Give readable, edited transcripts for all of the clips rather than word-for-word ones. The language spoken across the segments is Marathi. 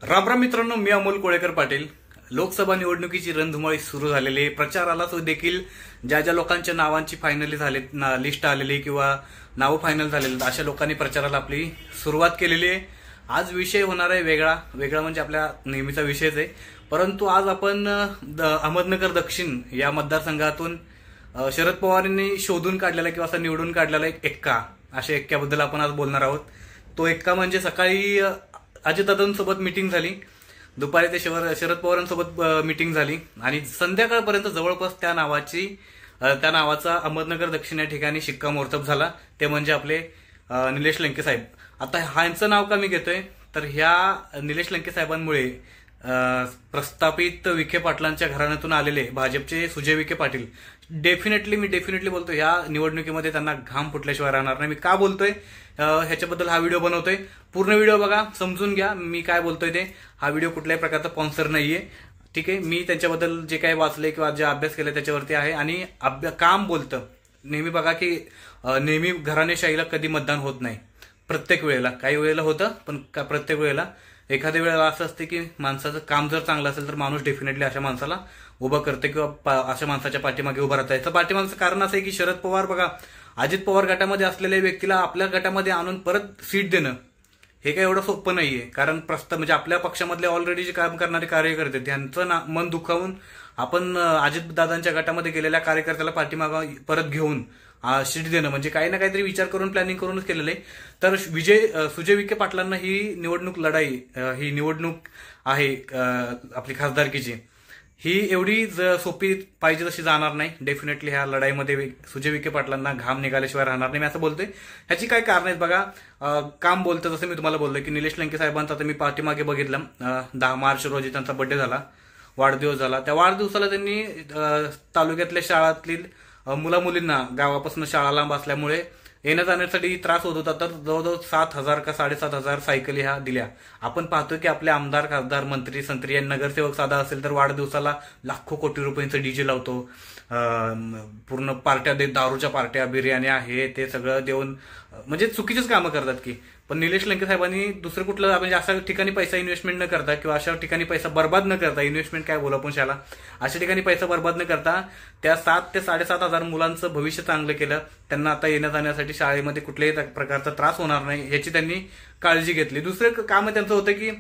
राम राम मित्रांनो, मी अमोल कोळेकर पाटील. लोकसभा निवडणुकीची रणधुमाळी सुरू झालेली आहे. प्रचाराला तो देखील ज्या ज्या लोकांच्या नावांची फायनली झालेत लिस्ट आलेली किंवा नावं फायनल झालेली अशा लोकांनी प्रचाराला आपली सुरुवात केलेली आहे. आज विषय होणार आहे वेगळा म्हणजे आपल्या नेहमीचा विषयच आहे. परंतु आज आपण अहमदनगर दक्षिण या मतदारसंघातून शरद पवारांनी शोधून काढलेला किंवा असा निवडून काढलेला एक एक्का, अशा एक्क्याबद्दल आपण आज बोलणार आहोत. तो एक्का म्हणजे सकाळी अजितदादांसोबत मिटिंग झाली, दुपारी ते शरद पवारांसोबत मिटिंग झाली आणि संध्याकाळपर्यंत जवळपास त्या नावाचा अहमदनगर दक्षिण या ठिकाणी शिक्कामोर्तब झाला. ते म्हणजे आपले निलेश लंके साहेब. आता ह्यांचं नाव का मी घेतोय तर ह्या निलेश लंके साहेबांमुळे प्रस्थापित विखे पाटलांच्या घराण्यातून आलेले भाजपचे सुजय विखे पाटील मी डेफिनेटली बोलतो ह्या निवडणुकीमध्ये त्यांना घाम फुटल्याशिवाय राहणार नाही. मी का बोलतोय ह्याच्याबद्दल हा व्हिडिओ बनवतोय. पूर्ण व्हिडिओ बघा, समजून घ्या मी काय बोलतोय ते. हा व्हिडिओ कुठल्याही प्रकारचा स्पॉन्सर नाहीये, ठीक आहे. मी त्यांच्याबद्दल जे काही वाचले किंवा जे अभ्यास केले त्याच्यावरती आहे आणि काम बोलतं. नेहमी बघा की नेहमी घराणेशाहीला कधी मतदान होत नाही. प्रत्येक वेळेला, काही वेळेला होतं पण प्रत्येक वेळेला एखाद्या वेळेला असं असते की माणसाचं काम जर चांगलं असेल तर माणूस डेफिनेटली अशा माणसाला उभं करते किंवा अशा माणसाच्या पाठीमागे उभं राहतं. याचं पाठीमागचं कारण असं आहे की शरद पवार बघा, अजित पवार गटामध्ये असलेल्या व्यक्तीला आपल्या गटामध्ये आणून परत सीट देणं हे काही एवढं सोपं नाहीये. कारण म्हणजे आपल्या पक्षामधले ऑलरेडी जे काम करणारे कार्यकर्ते त्यांचं मन दुखावून आपण अजितदादांच्या गटामध्ये गेलेल्या कार्यकर्त्याला पाठीमागं परत घेऊन सीट देणं म्हणजे काही ना काहीतरी विचार करून प्लॅनिंग करूनच केलेलं आहे. तर सुजय विखे पाटलांना ही निवडणूक आहे आपली खासदारकीची, ही एवढी सोपी पाहिजे तशी जाणार नाही. डेफिनेटली ह्या लढाईमध्ये सुजय विखे पाटलांना घाम निघाल्याशिवाय राहणार नाही, मी असं बोलतोय. ह्याची काय कारण आहेत बघा. काम बोलतं, जसं मी तुम्हाला बोललोय की निलेश लंके साहेबांचा आता मी पाठीमागे बघितलं, 10 मार्च रोजी त्यांचा बर्थडे झाला, वाढदिवस झाला. त्या वाढदिवसाला त्यांनी तालुक्यातल्या शाळातील मुलामुलींना गावापासून शाळा लांब असल्यामुळे येण्या जाण्यासाठी त्रास होत होता, तर जवळजवळ 7,000 का 7,500 सायकली ह्या दिल्या. आपण पाहतोय की आपले आमदार, खासदार, मंत्री, संत्री आणि नगरसेवक साधा असेल तर वाढदिवसाला लाखो कोटी रुपयांचं डीजे लावतो, पूर्ण पार्ट्या देत, दारूच्या पार्ट्या, बिर्याण्या हे ते सगळं देऊन म्हणजे चुकीचीच कामं करतात की. पण निलेश लंके साहेबांनी दुसरं कुठलं म्हणजे अशा ठिकाणी पैसा इन्व्हेस्टमेंट न करता किंवा अशा ठिकाणी पैसा बर्बाद न करता, इन्व्हेस्टमेंट काय बोला पण शाला, अशा ठिकाणी पैसा बर्बाद न करता त्या 7,000 ते 7,500 मुलांचं भविष्य चांगलं केलं. त्यांना आता येण्या जाण्यासाठी शाळेमध्ये कुठल्याही प्रकारचा त्रास होणार नाही याची त्यांनी काळजी घेतली. दुसरं काम त्यांचं होतं की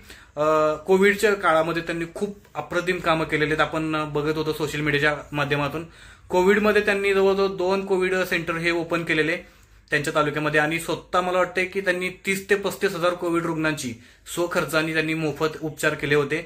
कोविडच्या काळामध्ये त्यांनी खूप अप्रतिम कामं केलेली आहेत. आपण बघत होतो सोशल मीडियाच्या माध्यमातून. कोविडमध्ये त्यांनी जवळजवळ 2 कोविड सेंटर हे ओपन केलेले त्यांच्या तालुक्यामध्ये आणि स्वतः मला वाटतं की त्यांनी 30,000 ते 35,000 कोविड रुग्णांची स्वखर्चाने त्यांनी मोफत उपचार केले होते.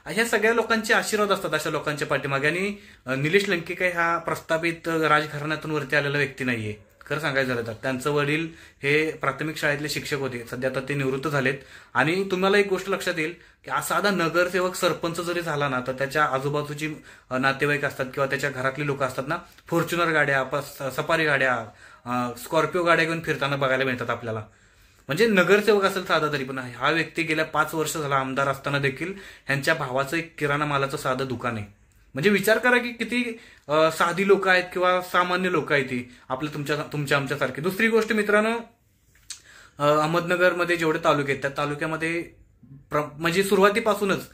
ह्या सगळ्या लोकांचे आशीर्वाद असतात अशा लोकांच्या पाठीमागे. आणि निलेश लंके काही हा प्रस्थापित राजघराण्यातून वरती आलेला व्यक्ती नाहीये. खरं सांगायचं झालं तर त्यांचं वडील हे प्राथमिक शाळेतले शिक्षक होते, सध्या आता ते निवृत्त झालेत. आणि तुम्हाला एक गोष्ट लक्षात येईल की साधा नगरसेवक, सरपंच जरी झाला ना तर त्याच्या आजूबाजूची नातेवाईक असतात किंवा त्याच्या घरातली लोक असतात ना, फॉर्च्युनर गाड्या, सफारी गाड्या, स्कॉर्पिओ गाड्या घेऊन फिरताना बघायला मिळतात आपल्याला. म्हणजे नगरसेवक असेल साधा तरी पण हा व्यक्ती गेल्या 5 वर्ष झाला आमदार असताना देखील ह्यांच्या भावाचं एक किराणा मालाचं साधं दुकान आहे. म्हणजे विचार करा की किती साधी लोक आहेत किंवा सामान्य लोक आहेत ती आपल्या तुमच्या आमच्यासारखी. दुसरी गोष्ट मित्रांनो, अहमदनगरमध्ये जेवढे तालुके आहेत त्या तालुक्यामध्ये म्हणजे सुरुवातीपासूनच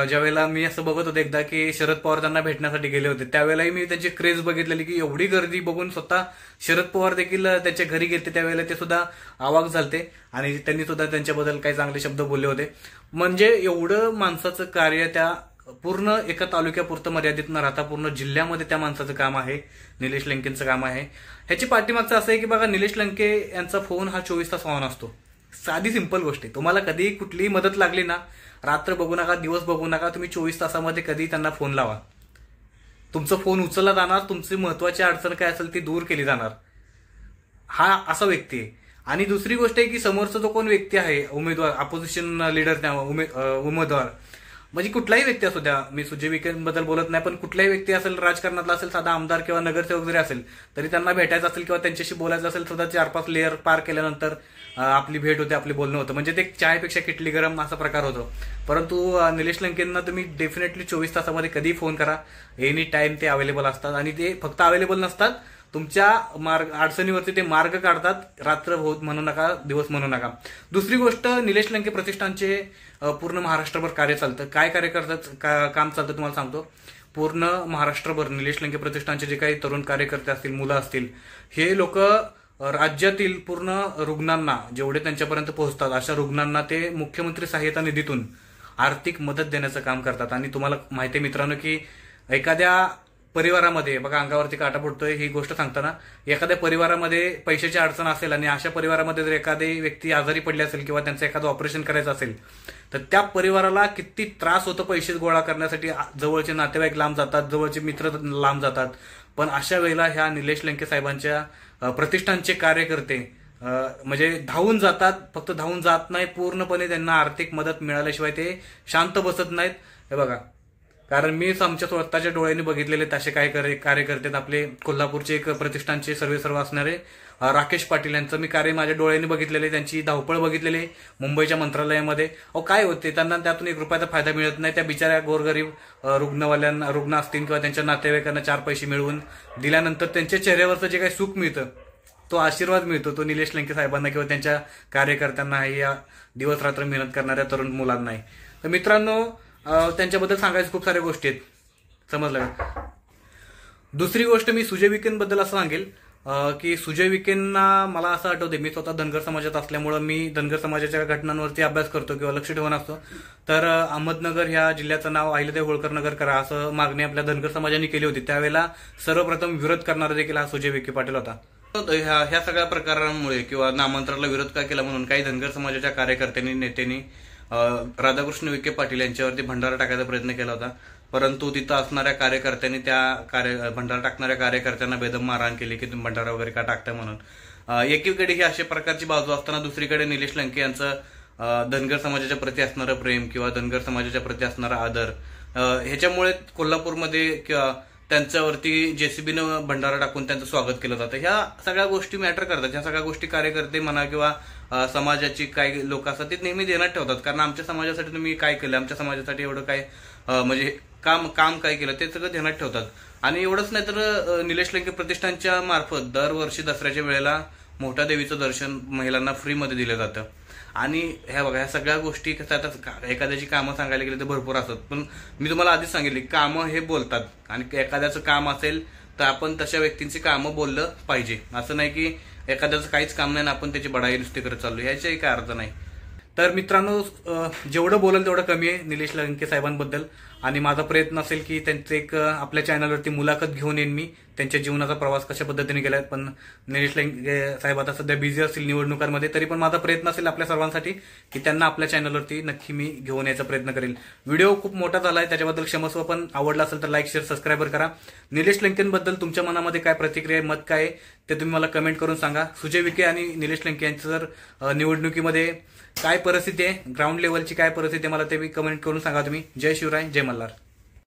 ज्यावेळेला मी असं बघत होते एकदा की शरद पवार त्यांना भेटण्यासाठी गेले होते, त्यावेळेलाही मी त्यांची क्रेज बघितलेली की एवढी गर्दी बघून स्वतः शरद पवार देखील त्यांच्या घरी गेले. त्यावेळेला ते सुद्धा अवाक झालते आणि त्यांनी सुद्धा त्यांच्याबद्दल काही चांगले शब्द बोलले होते. म्हणजे एवढं माणसाचं कार्य त्या पूर्ण एका तालुक्यापुरतं मर्यादित न राहता पूर्ण जिल्ह्यामध्ये त्या माणसाचं काम आहे, निलेश लंकेंचं काम आहे. ह्याची पाठीमागचं असं आहे की बघा, निलेश लंके यांचा फोन हा 24 तास ऑन असतो. साधी सिंपल गोष्ट आहे. तुम्हाला कधी कुठलीही मदत लागली ना, रात्र बघू नका, दिवस बघू नका, तुम्ही 24 तासामध्ये कधी त्यांना फोन लावा. तुमचा फोन उचलला जाणार, तुमची महत्वाची अडचण काय असेल ती दूर केली जाणार. हा असा व्यक्ती आहे. आणि दुसरी गोष्ट आहे की समोरचा जो कोण व्यक्ती आहे, उमेदवार, अपोजिशन लीडर, उमेदवार म्हणजे कुठलाही व्यक्ती असू द्या, मी सुजय विखेंबद्दल बोलत नाही, पण कुठलाही व्यक्ती असेल, राजकारणातला असेल, साधा आमदार किंवा नगरसेवक जरी असेल तरी त्यांना भेटायचं असेल किंवा त्यांच्याशी बोलायचं असेल सुद्धा 4-5 लेअर पार केल्यानंतर आपली भेट होते, आपली बोलणं होतं. म्हणजे ते चायपेक्षा किटली गरम असा प्रकार होतो. परंतु निलेश लंकेंना तुम्ही डेफिनेटली 24 तासामध्ये कधी फोन करा, एनी टाइम ते अवेलेबल असतात. आणि ते फक्त अवेलेबल नसतात तुमच्या अडचणीवरती ते मार्ग काढतात. रात्र होत म्हणू नका, दिवस म्हणू नका. दुसरी गोष्ट, निलेश लंके प्रतिष्ठानचे पूर्ण महाराष्ट्रभर कार्य चालतं. काय कार्य करतात, काम चालतं तुम्हाला सांगतो. पूर्ण महाराष्ट्रभर निलेश लंके प्रतिष्ठानचे जे काही तरुण कार्यकर्ते असतील, मुलं असतील, हे लोक राज्यातील पूर्ण रुग्णांना, जेवढे त्यांच्यापर्यंत पोहोचतात अशा रुग्णांना ते मुख्यमंत्री सहाय्यता निधीतून आर्थिक मदत देण्याचं काम करतात. आणि तुम्हाला माहिती आहे मित्रांनो की एखाद्या परिवारामध्ये बघा, अंगावरती काटा फुटतोय ही गोष्ट सांगताना, एखाद्या परिवारामध्ये पैशाची अडचण असेल आणि अशा परिवारामध्ये जर एखादी व्यक्ती आजारी पडली असेल किंवा त्यांचं एखादं ऑपरेशन करायचं असेल तर त्या परिवाराला किती त्रास होतो पैसे गोळा करण्यासाठी. जवळचे नातेवाईक लांब जातात, जवळचे मित्र लांब जातात. पण अशा वेळेला ह्या निलेश लंके साहेबांच्या प्रतिष्ठानचे कार्यकर्ते म्हणजे धावून जातात. फक्त धावून जात नाही, पूर्णपणे त्यांना आर्थिक मदत मिळाल्याशिवाय ते शांत बसत नाहीत. हे बघा, कारण मीच आमच्या स्वतःच्या डोळ्यांनी बघितलेले असे काय कार्यकर्ते. आपले कोल्हापूरचे एक प्रतिष्ठानचे सर्व असणारे राकेश पाटील यांचं मी कार्य माझ्या डोळ्यांनी बघितलेले, त्यांची धावपळ बघितलेली मुंबईच्या मंत्रालयामध्ये. काय होते, त्यांना त्यातून 1 रुपयाचा फायदा मिळत नाही. त्या बिचाऱ्या गोरगरीब रुग्ण असतील किंवा त्यांच्या नातेवाईकांना 4 पैसे मिळवून दिल्यानंतर त्यांच्या चेहऱ्यावरचं जे काही सुख मिळतं, तो आशीर्वाद मिळतो, तो निलेश लंके साहेबांना किंवा त्यांच्या कार्यकर्त्यांना, या दिवस रात्र मेहनत करणाऱ्या तरुण मुलांना. तर मित्रांनो, त्यांच्याबद्दल सांगायचं खूप साऱ्या गोष्टी आहेत, समजलं का. दुसरी गोष्ट, मी सुजय विखेंबद्दल असं सांगेल की सुजय विखेंना मला असं आठवते, मी स्वतः धनगर समाजात असल्यामुळं मी धनगर समाजाच्या घटनांवरती अभ्यास करतो किंवा लक्ष ठेवून असतो. तर अहमदनगर ह्या जिल्ह्याचं नाव अहिल्यादेवी होळकर नगर करा असं मागणी आपल्या धनगर समाजाने केली होती. त्यावेळेला सर्वप्रथम विरोध करणारा देखील हा सुजय विखे पाटील होता. ह्या सगळ्या प्रकारांमुळे किंवा नामांतराला विरोध का केला म्हणून काही धनगर समाजाच्या कार्यकर्त्यांनी, नेत्यांनी राधाकृष्ण विखे पाटील यांच्यावरती भंडारा टाकायचा प्रयत्न केला होता. परंतु तिथं असणाऱ्या कार्यकर्त्यांनी त्या भंडारा टाकणाऱ्या कार्यकर्त्यांना बेदम मारहाण केली की तुम्ही भंडारा वगैरे का टाकता म्हणून. एकीकडे ही अशा प्रकारची बाजू असताना दुसरीकडे निलेश लंके यांचं धनगर समाजाच्या प्रती असणारं प्रेम किंवा धनगर समाजाच्या प्रती असणारा आदर, ह्याच्यामुळे कोल्हापूरमध्ये किंवा त्यांच्यावरती जेसीबीनं भंडारा टाकून त्यांचं स्वागत केलं जातं. ह्या सगळ्या गोष्टी मॅटर करतात. ह्या सगळ्या गोष्टी कार्यकर्ते म्हणा किंवा समाजाची काही लोक असतात ते नेहमी देण्यात ठेवतात. कारण आमच्या समाजासाठी तुम्ही काय केलं, आमच्या समाजासाठी एवढं काय म्हणजे काम काय केलं ते सगळं ध्यानात ठेवतात. आणि एवढंच नाही तर निलेश लंके प्रतिष्ठानच्या मार्फत दरवर्षी दसऱ्याच्या वेळेला मोठ्या देवीचं दर्शन महिलांना फ्रीमध्ये दिलं जातं. आणि ह्या बघा, ह्या सगळ्या गोष्टी कसं, आता एखाद्याची कामं सांगायला गेली तर भरपूर असतात, पण मी तुम्हाला आधीच सांगितले, कामं हे बोलतात. आणि एखाद्याचं काम असेल तर आपण तशा व्यक्तींची कामं बोललं पाहिजे. असं नाही की एखाद्याचं काहीच काम नाही ना आपण त्याची बढाई नुसती करत चाललो, ह्याचाही काय अर्थ नाही. तर मित्रांनो, जेवढं बोलेल तेवढं कमी आहे निलेश लंके साहेबांबद्दल. आणि माझा प्रयत्न असेल की त्यांचं एक आपल्या चॅनलवरती मुलाखत घेऊन येईन मी, त्यांच्या जीवनाचा प्रवास कशा पद्धतीने केलाय. पण निलेश लंके साहेब आता सध्या बिझी असतील निवडणुकांमध्ये, तरी पण माझा प्रयत्न असेल आपल्या सर्वांसाठी की त्यांना आपल्या चॅनलवरती नक्की मी घेऊन यायचा प्रयत्न करेल. व्हिडिओ खूप मोठा झालाय, त्याच्याबद्दल क्षमस्व, पण आवडला असेल तर लाईक, शेअर, सबस्क्राईबर करा. निलेश लंकेंबद्दल तुमच्या मनामध्ये काय प्रतिक्रिया, मत काय ते तुम्ही मला कमेंट करून सांगा. सुजय विखे आणि निलेश लंके यांचं जर निवडणुकीमध्ये काय परिस्थिती आहे, ग्राउंड लेवलची काय परिस्थिती आहे, मला ते कमेंट करून सांगा तुम्ही. जय शिवराय, जय मल्हार.